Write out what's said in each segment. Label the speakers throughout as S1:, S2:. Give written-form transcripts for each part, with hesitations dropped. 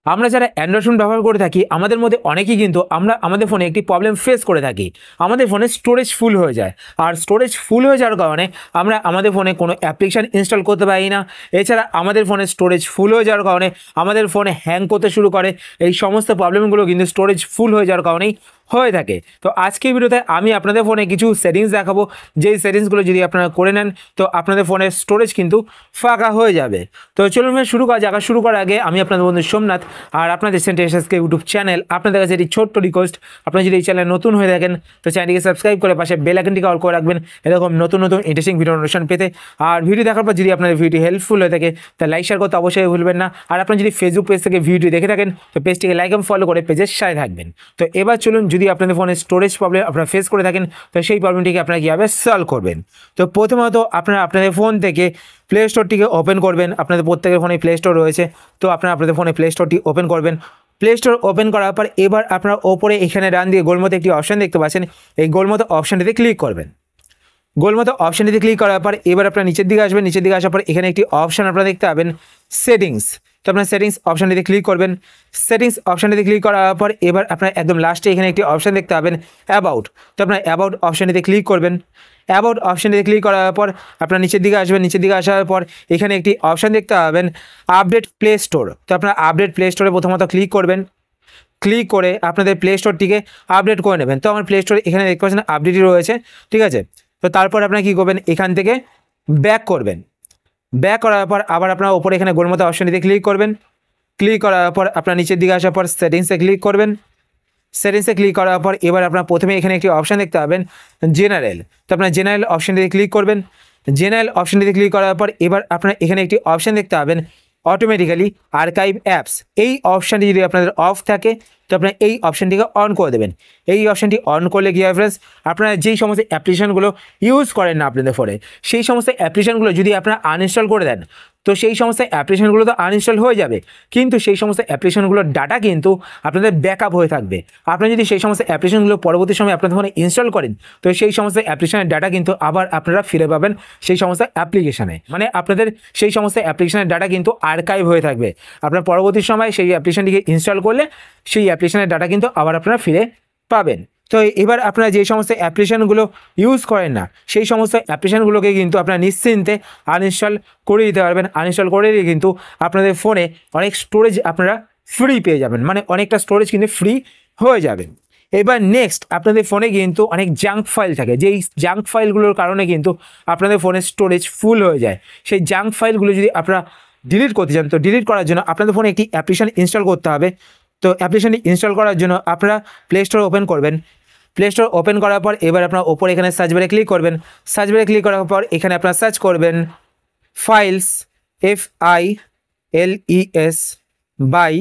S1: আমরা যারা Android phone ব্যবহার করে থাকি আমাদের মধ্যে অনেকেই কিন্তু আমরা আমাদের ফোনে একটি প্রবলেম ফেস করে থাকি। আমাদের ফোনে স্টোরেজ ফুল হয়ে যায়, আর স্টোরেজ ফুল হয়ে যাওয়ার কারণে আমরা আমাদের ফোনে কোনো অ্যাপ্লিকেশান ইনস্টল করতে পারি না। এছাড়া আমাদের ফোনে স্টোরেজ ফুল হয়ে যাওয়ার কারণে আমাদের ফোনে হ্যাং করতে শুরু করে। এই সমস্ত প্রবলেমগুলো কিন্তু স্টোরেজ ফুল হয়ে যাওয়ার কারণেই হয়ে থাকে। তো আজকের ভিডিওতে আমি আপনাদের ফোনে কিছু সেটিংস দেখাবো, যেই সেটিংসগুলো যদি আপনারা করে নেন তো আপনাদের ফোনের স্টোরেজ কিন্তু ফাঁকা হয়ে যাবে। তো চলুন শুরু করা যাক। শুরু করার আগে আমি আপনাদের বন্ধু সোমনাথ, আর আপনাদের সেন্টেসকে ইউটিউব চ্যানেল, আপনাদের কাছে একটি ছোট্ট রিকোয়েস্ট, আপনারা যদি এই চ্যানেল নতুন হয়ে থাকেন তো চ্যানেলটিকে সাবস্ক্রাইব করে পাশে বেল আইকনটিকে অল করে রাখবেন এরকম নতুন নতুন ইন্টারেস্টিং ভিডিও নোটিফিকেশন পেতে। আর ভিডিও দেখার পর যদি আপনাদের ভিডিও হেল্পফুল হয়ে থাকে তা লাইক শেয়ার করতে অবশ্যই ভুলবেন না। আর আপনারা যদি ফেসবুক পেজ থেকে ভিডিও দেখে থাকেন তো পেজটিকে লাইক এবং ফলো করে পেজের সাথে থাকবেন। তো এবার চলুন, যদি আপনাদের ফোনে স্টোরেজ প্রবলেম আপনারা ফেস করে থাকেন তো সেই প্রবলেমটিকে আপনারা কীভাবে সলভ করবেন। তো প্রথমত আপনারা আপনাদের ফোন থেকে প্লে স্টোরটিকে ওপেন করবেন। আপনাদের প্রত্যেকের ফোনে প্লে স্টোর রয়েছে, তো আপনারা আপনাদের ফোনে প্লে স্টোরটি ওপেন করবেন। প্লে স্টোর ওপেন করার পর এবার আপনারা ওপরে এখানে ডান দিয়ে গোল মতো একটি অপশান দেখতে পাচ্ছেন, এই গোল মতো অপশানটিতে ক্লিক করবেন। গোল মতো অপশানটিতে ক্লিক করার পর এবার আপনারা নিচের দিকে আসবেন। নিচের দিকে আসার পর এখানে একটি অপশান আপনারা দেখতে পাবেন সেটিংস। তো আপনার সেটিংস অপশানটিতে ক্লিক করবেন। সেটিংস অপশানটিতে ক্লিক করার পর এবার আপনার একদম লাস্টে এখানে একটি অপশান দেখতে পাবেন অ্যাবাউট। তো আপনার অ্যাবাউট অপশানটিতে ক্লিক করবেন। অ্যাবাউট অপশানটিতে ক্লিক করার পর আপনার নিচের দিকে আসবেন। নিচের দিকে আসার পর এখানে একটি অপশান দেখতে পাবেন আপডেট প্লে স্টোর। তো আপনার আপডেট প্লে স্টোরে প্রথমত ক্লিক করবেন। ক্লিক করে আপনাদের প্লে স্টোরটিকে আপডেট করে নেবেন। তো আমার প্লে স্টোর এখানে দেখতে পাচ্ছেন আপডেটই রয়েছে, ঠিক আছে। তো তারপর আপনারা কী করবেন, এখান থেকে ব্যাক করবেন। ব্যাক করার পর আবার আপনার ওপরে এখানে গোল মতো অপশানটিতে ক্লিক করবেন। ক্লিক করার পর আপনার নিচের দিকে আসার পর সেটিংসে ক্লিক করবেন। সেটিংসে ক্লিক করার পর এবার আপনার প্রথমে এখানে একটি অপশান দেখতে পাবেন জেনারেল। তো আপনার জেনারেল অপশানটিতে ক্লিক করবেন। জেনারেল অপশানটিতে ক্লিক করার পর এবার আপনার এখানে একটি অপশান দেখতে পাবেন অটোমেটিক্যালি আর্কাইভ অ্যাপস। এই অপশানটি যদি আপনাদের অফ থাকে তো আপনারা এই অপশানটিকে অন করে দেবেন। এই অপশানটি অন করলে কী হয় ফ্রেন্ডস, আপনারা যেই সমস্ত অ্যাপ্লিকেশানগুলো ইউজ করেন না আপনাদের ফোনে সেই সমস্ত অ্যাপ্লিকেশানগুলো যদি আপনারা আনইনস্টল করে দেন তো সেই সমস্ত অ্যাপ্লিকেশানগুলো তো আনইনস্টল হয়ে যাবে, কিন্তু সেই সমস্ত অ্যাপ্লিকেশানগুলোর ডাটা কিন্তু আপনাদের ব্যাকআপ হয়ে থাকবে। আপনারা যদি সেই সমস্ত অ্যাপ্লিকেশানগুলো পরবর্তী সময় আপনাদের ফোনে ইনস্টল করেন তো সেই সমস্ত অ্যাপ্লিকেশানের ডাটা কিন্তু আবার আপনারা ফিরে পাবেন সেই সমস্ত অ্যাপ্লিকেশানে, মানে আপনাদের সেই সমস্ত অ্যাপ্লিকেশানের ডাটা কিন্তু আর্কাইভ হয়ে থাকবে। আপনার পরবর্তী সময় সেই অ্যাপ্লিকেশানটিকে ইনস্টল করলে সেই অ্যাপ্লিকেশানের ডাটা কিন্তু আবার আপনারা ফিরে পাবেন। তো এবার আপনারা যে সমস্ত অ্যাপ্লিকেশানগুলো ইউজ করেন না সেই সমস্ত অ্যাপ্লিকেশানগুলোকে কিন্তু আপনারা নিশ্চিন্তে আনইনস্টল করে দিতে পারবেন। আনইনস্টল করে দিয়ে কিন্তু আপনাদের ফোনে অনেক স্টোরেজ আপনারা ফ্রি পেয়ে যাবেন, মানে অনেকটা স্টোরেজ কিন্তু ফ্রি হয়ে যাবে। এবার নেক্সট, আপনাদের ফোনে কিন্তু অনেক জাঙ্ক ফাইল থাকে, যেই জাঙ্ক ফাইলগুলোর কারণে কিন্তু আপনাদের ফোনের স্টোরেজ ফুল হয়ে যায়। সেই জাঙ্ক ফাইলগুলো যদি আপনারা ডিলিট করতে চান তো ডিলিট করার জন্য আপনাদের ফোনে একটি অ্যাপ্লিকেশান ইনস্টল করতে হবে। তো অ্যাপ্লিকেশানটি ইনস্টল করার জন্য আপনারা প্লে স্টোর ওপেন করবেন। প্লে স্টোর ওপেন করার পর এবার আপনার ওপরে এখানে সার্চ বারে ক্লিক করবেন। সার্চ বারে ক্লিক করার পর এখানে আপনারা সার্চ করবেন files, FILES by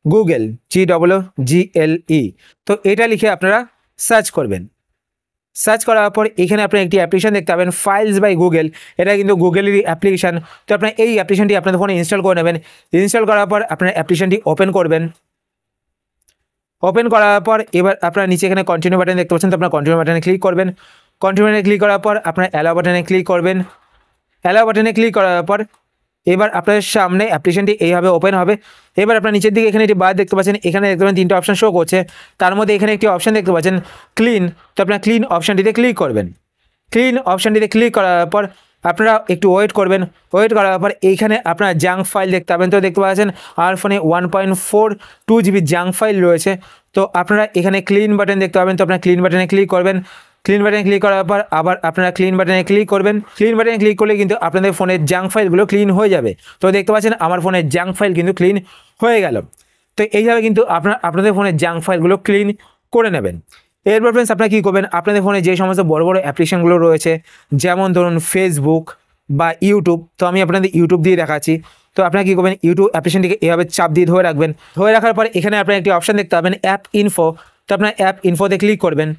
S1: Google, GOOGLE। তো এটা লিখে আপনারা সার্চ করবেন। সার্চ করার পর এখানে আপনার একটি অ্যাপ্লিকেশান দেখতে পাবেন ফাইলস বাই গুগল। এটা কিন্তু গুগলেরই অ্যাপ্লিকেশান। তো আপনার এই অ্যাপ্লিকেশানটি আপনাদের ফোনে ইনস্টল করে নেবেন। ইনস্টল করার পর আপনার অ্যাপ্লিকেশানটি ওপেন করবেন। ওপেন করার পর এবার আপনারা নিচে এখানে কন্টিনিউ বাটন দেখতে পাচ্ছেন, তো আপনার কন্টিনিউ বাটনে ক্লিক করবেন। কন্টিনিউ বাটনে ক্লিক করার পর আপনার অ্যালাউ বাটনে ক্লিক করবেন। অ্যালাউ বাটনে ক্লিক করার পর এবার আপনার সামনে অ্যাপ্লিকেশানটি এইভাবে ওপেন হবে। এবার আপনার নিচের দিকে এখানে একটি বার দেখতে পাচ্ছেন, এখানে দেখতে পাচ্ছেন তিনটে অপশান শো করছে, তার মধ্যে এখানে একটি অপশান দেখতে পাচ্ছেন ক্লিন। তো আপনার ক্লিন অপশানটিতে ক্লিক করবেন। ক্লিন অপশানটিতে ক্লিক করার পর আপনারা একটু ওয়েট করবেন। ওয়েট করার পর এইখানে আপনার জাঙ্ক ফাইল দেখতে পাবেন। তো দেখতে পাচ্ছেন আমার ফোনে 1.42 GB জাঙ্ক ফাইল রয়েছে। তো আপনারা এখানে ক্লিন বাটন দেখতে পাবেন, তো আপনার ক্লিন বাটনে ক্লিক করবেন। ক্লিন বাটনে ক্লিক করার পর আবার আপনারা ক্লিন বাটনে ক্লিক করবেন। ক্লিন বাটনে ক্লিক করলে কিন্তু আপনাদের ফোনের জাঙ্ক ফাইলগুলো ক্লিন হয়ে যাবে। তো দেখতে পাচ্ছেন আমার ফোনের জাঙ্ক ফাইল কিন্তু ক্লিন হয়ে গেল। তো এইভাবে কিন্তু আপনাদের ফোনের জাঙ্ক ফাইলগুলো ক্লিন করে নেবেন। এরপর ফ্রেন্ডস আপনারা কী করবেন, আপনাদের ফোনে যে সমস্ত বড় বড় অ্যাপ্লিকেশানগুলো রয়েছে যেমন ধরুন ফেসবুক বা ইউটিউব, তো আমি আপনাদের ইউটিউব দিয়ে দেখাচ্ছি। তো আপনারা কী করবেন, ইউটিউব অ্যাপ্লিকেশানটিকে এভাবে চাপ দিয়ে ধরে রাখবেন। ধরে রাখার পর এখানে আপনারা একটি অপশান দেখতে পাবেন অ্যাপ ইনফো। তো আপনার অ্যাপ ইনফোতে ক্লিক করবেন।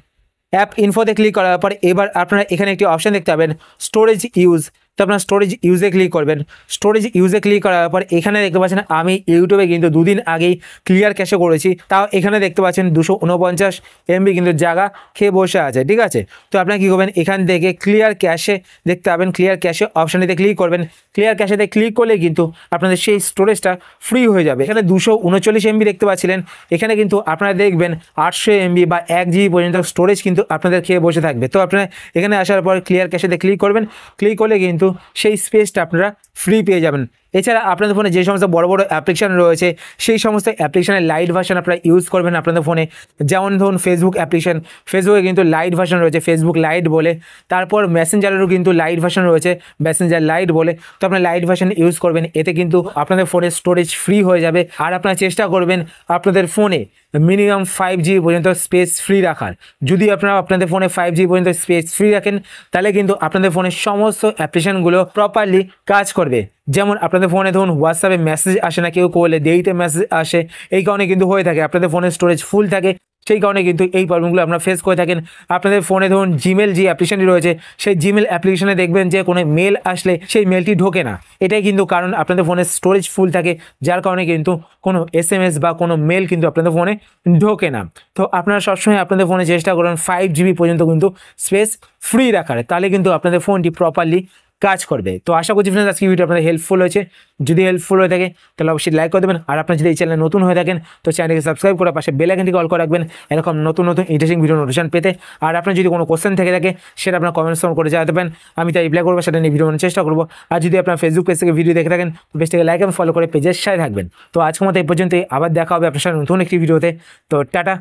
S1: অ্যাপ ইনফোতে ক্লিক করার পর এবার আপনারা এখানে একটি অপশান দেখতে পাবেন স্টোরেজ ইউজ। তো আপনার স্টোরেজ ইউজে ক্লিক করবেন। স্টোরেজ ইউজে ক্লিক করার পর এখানে দেখতে পাচ্ছেন আমি ইউটিউবে কিন্তু 2 দিন আগেই ক্লিয়ার ক্যাশে করেছি, তাও এখানে দেখতে পাচ্ছেন 249 MB কিন্তু জায়গা খেয়ে বসে আছে, ঠিক আছে। তো আপনারা কী করবেন, এখান থেকে ক্লিয়ার ক্যাশে দেখতে পাবেন, ক্লিয়ার ক্যাশে অপশানটিতে ক্লিক করবেন। ক্লিয়ার ক্যাশেতে ক্লিক করলে কিন্তু আপনাদের সেই স্টোরেজটা ফ্রি হয়ে যাবে। এখানে 239 MB দেখতে পাচ্ছিলেন, এখানে কিন্তু আপনারা দেখবেন 800 MB বা 1 GB পর্যন্ত স্টোরেজ কিন্তু আপনাদের খেয়ে বসে থাকবে। তো আপনারা এখানে আসার পর ক্লিয়ার ক্যাশেতে ক্লিক করবেন, ক্লিক করলে কিন্তু সেই স্পেসটা আপনারা ফ্রি পেয়ে যাবেন। এছাড়া আপনাদের ফোনে যে সমস্ত বড় বড় অ্যাপ্লিকেশান রয়েছে সেই সমস্ত অ্যাপ্লিকেশানের লাইট ভার্সন আপনারা ইউজ করবেন আপনাদের ফোনে। যেমন ধরুন ফেসবুক অ্যাপ্লিকেশান, ফেসবুকে কিন্তু লাইট ভার্সন রয়েছে ফেসবুক লাইট বলে, তারপর মেসেঞ্জারেরও কিন্তু লাইট ভার্সন রয়েছে মেসেঞ্জার লাইট বলে। তো আপনার লাইট ভার্সন ইউজ করবেন, এতে কিন্তু আপনাদের ফোনের স্টোরেজ ফ্রি হয়ে যাবে। আর আপনারা চেষ্টা করবেন আপনাদের ফোনে মিনিমাম 5 GB পর্যন্ত স্পেস ফ্রি রাখার। যদি আপনারা আপনাদের ফোনে 5 GB পর্যন্ত স্পেস ফ্রি রাখেন তাহলে কিন্তু আপনাদের ফোনের সমস্ত অ্যাপ্লিকেশানগুলো প্রপারলি কাজ করবে। যেমন আপনাদের ফোনে ধরুন হোয়াটসঅ্যাপে মেসেজ আসে না, কেউ করলে দেরিতে মেসেজ আসে, এই কারণে কিন্তু হয়ে থাকে আপনাদের ফোনের স্টোরেজ ফুল থাকে, সেই কারণে কিন্তু এই প্রবলেমগুলো আপনারা ফেস করে থাকেন। আপনাদের ফোনে ধরুন জিমেল যে অ্যাপ্লিকেশনটি রয়েছে সেই জিমেল অ্যাপ্লিকেশনে দেখবেন যে কোনো মেল আসলে সেই মেলটি ঢোকে না, এটাই কিন্তু কারণ আপনাদের ফোনের স্টোরেজ ফুল থাকে, যার কারণে কিন্তু কোনো SMS বা কোনো মেল কিন্তু আপনাদের ফোনে ঢোকে না। তো আপনারা সবসময় আপনাদের ফোনে চেষ্টা করুন 5 GB পর্যন্ত কিন্তু স্পেস ফ্রি রাখার, তাহলে কিন্তু আপনাদের ফোনটি প্রপারলি কাজ করবে। তো আশা করছি ফ্রেন্ডস আজকে ভিডিও আপনাদের হেল্পফুল হয়েছে। যদি হেল্পফুল হয়ে থাকে তাহলে অবশ্যই লাইক করে দেবেন। আর আপনার যদি এই চ্যানেলে নতুন হয়ে থাকেন তো চ্যানেলকে সাবস্ক্রাইব করে পাশে বেল আইকনটি অল করে রাখবেন এরকম নতুন নতুন ইন্টারেস্টিং ভিডিও নোটিফিকেশন পেতে। আর আপনার যদি কোনো কোশ্চেন থেকে থাকে সেটা আপনার কমেন্টস করে জানাতে পারেন, আমি তাই রিপ্লাই করবো, সেটা নিয়ে ভিডিও বানানোর চেষ্টা করবো। আর যদি আপনার ফেসবুক পেজ থেকে ভিডিও দেখে থাকেন তো পেজটাকে লাইক এবং ফলো করে পেজের সাথে থাকবেন। তো আজকের মতো এই পর্যন্তই, আবার দেখা হবে আপনার সাথে নতুন একটি ভিডিওতে। তো টাটা,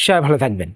S1: সবাই ভালো থাকবেন।